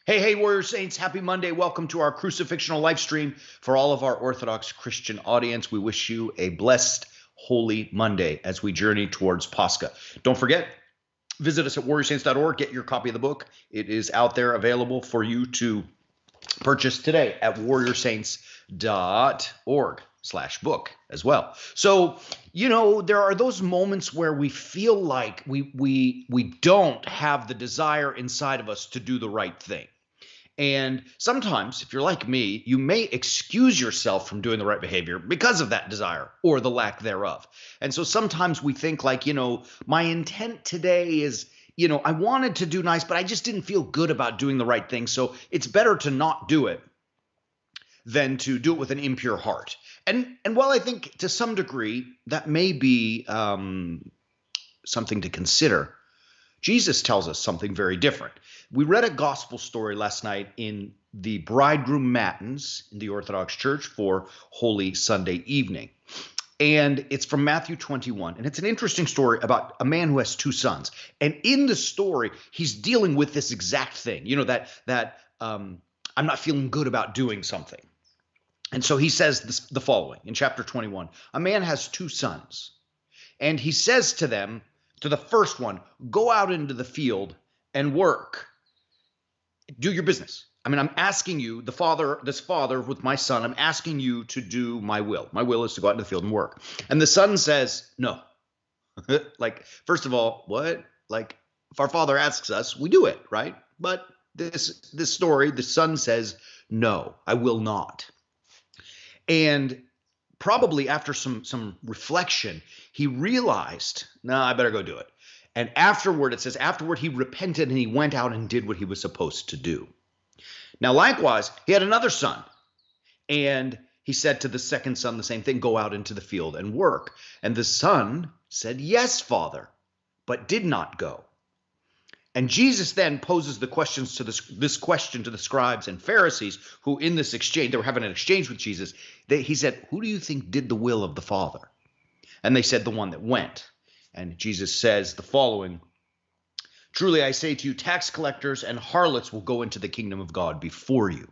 Hey, Warrior Saints, happy Monday. Welcome to our Crucifixional Life stream. For all of our Orthodox Christian audience, we wish you a blessed, holy Monday as we journey towards Pascha. Don't forget, visit us at warriorsaints.org. Get your copy of the book. It is out there available for you to purchase today at warriorsaints.org/book as well. So, there are those moments where we feel like we don't have the desire inside of us to do the right thing. And sometimes, if you're like me, you may excuse yourself from doing the right behavior because of that desire or the lack thereof. And so sometimes we think like, my intent today is, I wanted to do nice, but I just didn't feel good about doing the right thing. So it's better to not do it than to do it with an impure heart. And while I think to some degree that may be something to consider, Jesus tells us something very different. We read a gospel story last night in the bridegroom matins in the Orthodox Church for Holy Sunday evening. And it's from Matthew 21. And it's an interesting story about a man who has two sons. And in the story, he's dealing with this exact thing, that I'm not feeling good about doing something. And so he says the following in chapter 21. A man has two sons, and he says to them, to the first one, go out into the field and work. Do your business. I'm asking you, this father with my son, I'm asking you to do my will. My will is to go out into the field and work. And the son says, no. First of all, what? If our father asks us, we do it, right? But this story, the son says, no, I will not. And probably after some reflection, he realized, no, I better go do it. And afterward, it says, afterward he repented and he went out and did what he was supposed to do. Now, likewise, he had another son. And he said to the second son the same thing, go out into the field and work. And the son said, yes, father, but did not go. And Jesus then poses the questions to this question to the scribes and Pharisees, who in this exchange, they were having an exchange with Jesus. He said, who do you think did the will of the Father? And they said, the one that went. And Jesus says the following, truly I say to you, tax collectors and harlots will go into the kingdom of God before you.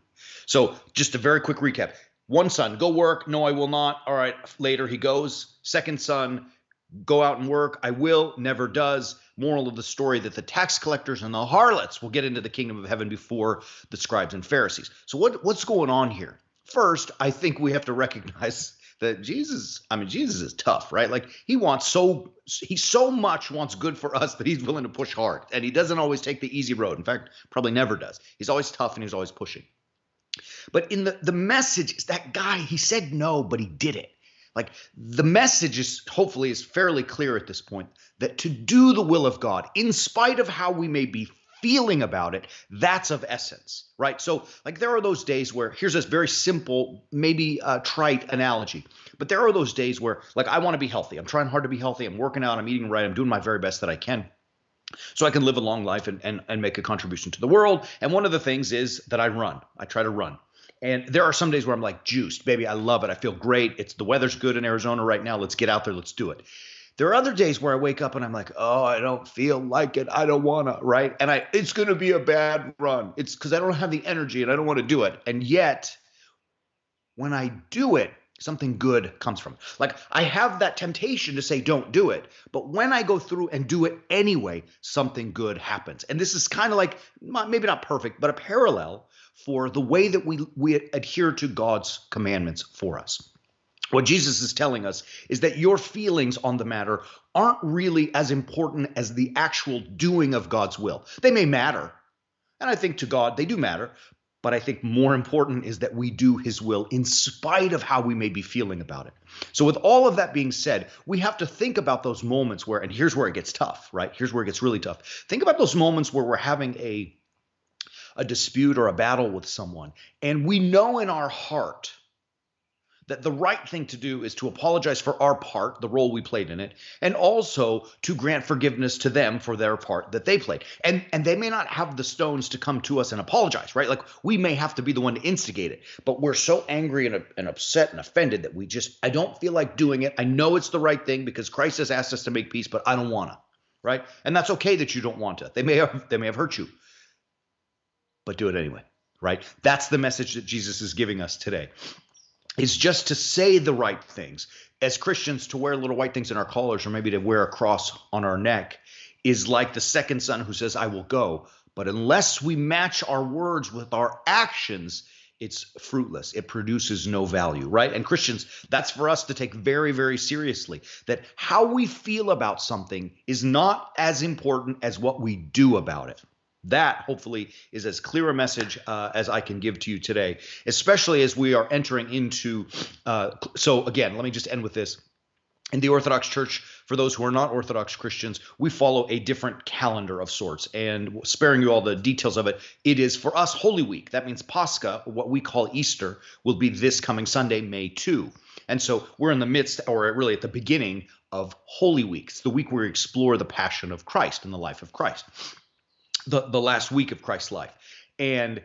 So just a very quick recap. One son, go work. No, I will not. All right, later he goes. Second son, go out and work. I will, never does. Moral of the story that the tax collectors and the harlots will get into the kingdom of heaven before the scribes and Pharisees. So what's going on here? First, I think we have to recognize that Jesus is tough, right? He so much wants good for us that he's willing to push hard. And he doesn't always take the easy road. In fact, probably never does. He's always tough and he's always pushing. But in the message is that guy, he said no, but he did it. The message is hopefully fairly clear at this point, that to do the will of God, in spite of how we may be feeling about it, that's of essence, right? So there are those days where, here's this very simple, maybe trite analogy, but there are those days where I want to be healthy. I'm trying hard to be healthy. I'm working out. I'm eating right. I'm doing my very best that I can, so I can live a long life and make a contribution to the world. And one of the things is that I run. I try to run. And there are some days where I'm juiced, baby. I love it. I feel great. The weather's good in Arizona right now. Let's get out there. Let's do it. There are other days where I wake up and I'm oh, I don't feel like it. I don't want to, right? And it's going to be a bad run. It's because I don't have the energy and I don't want to do it. And yet, when I do it, something good comes from it. I have that temptation to say, don't do it. But when I go through and do it anyway, something good happens. And this is kind of maybe not perfect, but a parallel for the way that we adhere to God's commandments for us. What Jesus is telling us is that your feelings on the matter aren't really as important as the actual doing of God's will. They may matter, and I think to God they do matter, but I think more important is that we do his will in spite of how we may be feeling about it. So with all of that being said, we have to think about those moments where, and here's where it gets tough, right? Here's where it gets really tough. Think about those moments where we're having a dispute or a battle with someone, and we know in our heart that the right thing to do is to apologize for our part, the role we played in it, and also to grant forgiveness to them for their part that they played. And they may not have the stones to come to us and apologize, right? We may have to be the one to instigate it, but we're so angry and upset and offended that I don't feel like doing it. I know it's the right thing because Christ has asked us to make peace, but I don't want to, right? And that's okay that you don't want to. They may have hurt you. but do it anyway, right? That's the message that Jesus is giving us today. Is just to say the right things. As Christians, to wear little white things in our collars or maybe to wear a cross on our neck is like the second son who says, I will go. But unless we match our words with our actions, it's fruitless. It produces no value, right? And Christians, that's for us to take very, very seriously, that how we feel about something is not as important as what we do about it. That hopefully is as clear a message as I can give to you today, especially as we are entering into, so again, let me just end with this. In the Orthodox Church, for those who are not Orthodox Christians, we follow a different calendar of sorts. And sparing you all the details of it, it is for us Holy Week. That means Pascha, what we call Easter, will be this coming Sunday, May 2. And so we're in the midst, or really at the beginning of Holy Week. It's the week where we explore the passion of Christ and the life of Christ. The last week of Christ's life. And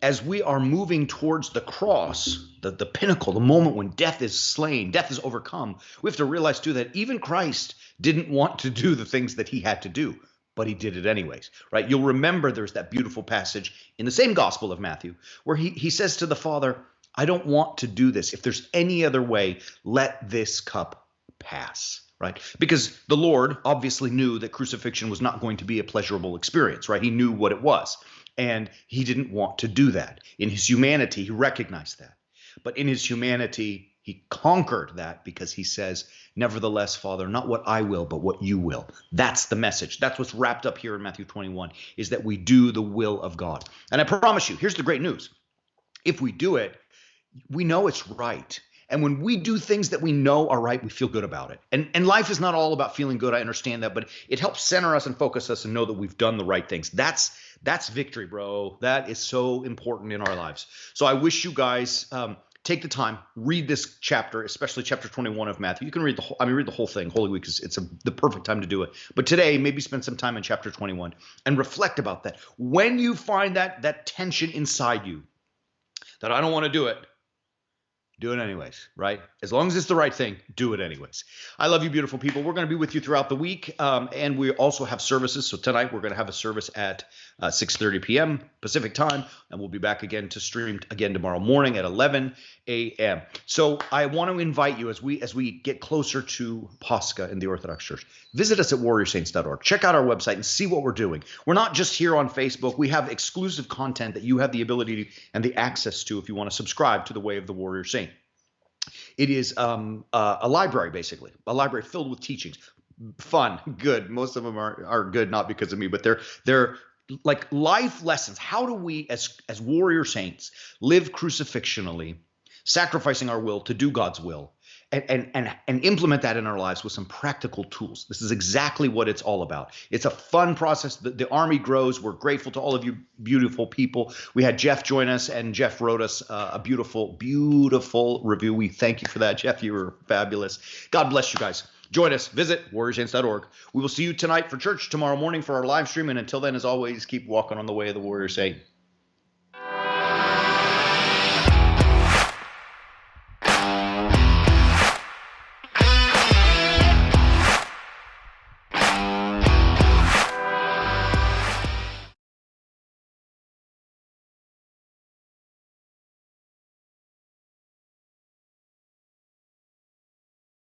as we are moving towards the cross, the pinnacle, the moment when death is slain, death is overcome, we have to realize too that even Christ didn't want to do the things that he had to do, but he did it anyways, right? You'll remember there's that beautiful passage in the same Gospel of Matthew where he says to the Father, I don't want to do this. If there's any other way, let this cup pass. Right? Because the Lord obviously knew that crucifixion was not going to be a pleasurable experience, right? He knew what it was, and he didn't want to do that. In his humanity, he recognized that. But in his humanity, he conquered that because he says, nevertheless, Father, not what I will, but what you will. That's the message. That's what's wrapped up here in Matthew 21, is that we do the will of God. And I promise you, here's the great news. If we do it, we know it's right. And when we do things that we know are right, we feel good about it. And life is not all about feeling good. I understand that, but it helps center us and focus us and know that we've done the right things. That's victory, bro. That is so important in our lives. So I wish you guys take the time, read this chapter, especially chapter 21 of Matthew. You can read read the whole thing. Holy Week it's the perfect time to do it. But today, maybe spend some time in chapter 21 and reflect about that. When you find that tension inside you, that I don't want to do it, do it anyways, right? As long as it's the right thing, do it anyways. I love you, beautiful people. We're going to be with you throughout the week, and we also have services. So tonight we're going to have a service at 6:30 p.m. Pacific time, and we'll be back again to stream again tomorrow morning at 11 a.m. So I want to invite you as we get closer to Pascha in the Orthodox Church, visit us at warriorsaints.org. Check out our website and see what we're doing. We're not just here on Facebook. We have exclusive content that you have the ability to, and the access to if you want to subscribe to the Way of the Warrior Saint. It is a library, basically, a library filled with teachings. Fun, good. Most of them are good, not because of me, but they're like life lessons. How do we, as warrior saints, live crucifixionally, sacrificing our will to do God's will, and implement that in our lives with some practical tools? This is exactly what it's all about. It's a fun process. The Army grows. We're grateful to all of you beautiful people. We had Jeff join us, and Jeff wrote us a beautiful, beautiful review. We thank you for that, Jeff. You were fabulous. God bless you guys. Join us. Visit warriorsaints.org. We will see you tonight for church, tomorrow morning for our live stream. And until then, as always, keep walking on the way of the warrior saint.